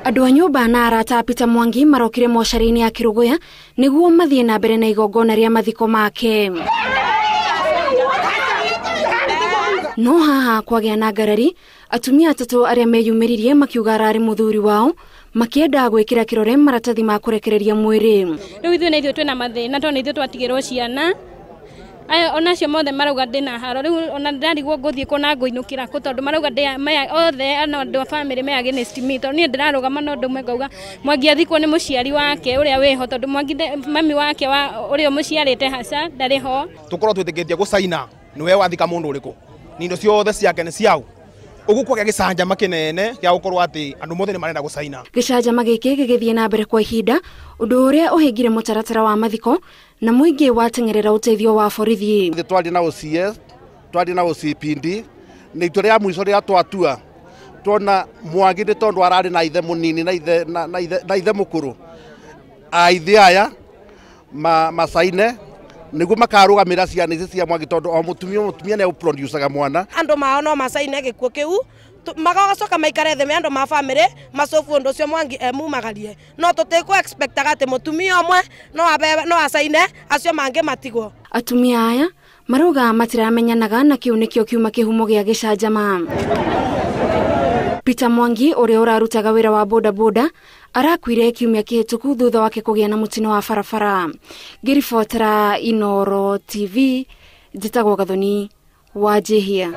Andũ a nyũmba na arata Peter Mwangi marokire mocarĩ-inĩ ya Kĩrũgũya nĩguo mathiĩ na mbere na igongona rĩa mathiko make. No haha kwagĩa na ngarari, atumia atatũ arĩa meyumĩririe makiuga ararĩ mũthuri wao makĩenda gwĩkĩra kĩrore maratathi ma kũrekereria mwĩrĩ. Rĩu ithuĩ nĩ ithuĩ twĩna mathĩna tondũ ithuĩ twatigĩrwo ciana. Onacio mothe marauga ndĩna haro, rĩu ona ndarigwo ngũthiĩ kũ na ngũinũkĩra kũ tondũ marauga othe andũ a family me against me tondũ niĩ ndĩrarũgama na ũndũ ũmwe ngauga Mwangi athikwo nĩ mũciari wake ũrĩa wĩho tondũ Mwangi mami wake ũrĩa mũciarĩte haca ndarĩ ho. Tũkorwo twĩtĩkĩtie gũcaina nĩwe wathika mũndũ ũrĩkũ, nindo ciothe ciake nĩ ciao. Ũguo gĩa gĩcanjama kĩnene gĩa gũkorwo atĩ andũ mothe nĩ marenda gũcaina. Gĩcanjama gĩkĩ gĩgĩthiĩ na mbere kwa ihinda, ũndũ ũrĩa ũhĩngire mũtaratara wa mathiko na mũingĩ watengerera ũteithio wa borithi. Twari na OCS, twari na OCPD, nĩ itua rĩa mũico rĩa twatua. Tuona Mwangi nĩ tondũ ararĩ na ithe mũnini na ithe mũkũrũ. Aithe aya macaine nĩguo makarũgamĩra ciana ici cia Mwangi tondũ o mũtumia nĩ ũproducaga mwana. Andũ mao no macaine gĩkuũ kĩu magacoka maikare thĩ andũ ma family macobu ũndũ ũcio Mwangi mumagarie. No tũtekũ expectaga atĩ mũtumia ũmwe no acaine acio mangĩ matigwo. Atumia aya marauga matiramenyanaga na kĩu nĩkĩo kiuma kĩhumo gĩa gĩcanjama. Peter Mwangi ũrĩa ũrarutaga wĩra wa bodaboda arakuire kiumia kĩhĩtũku thutha wake kũgĩa na mũtino wa barabara. Ngĩribotera Inooro TV, njĩtagwo Gathoni Wanjihia.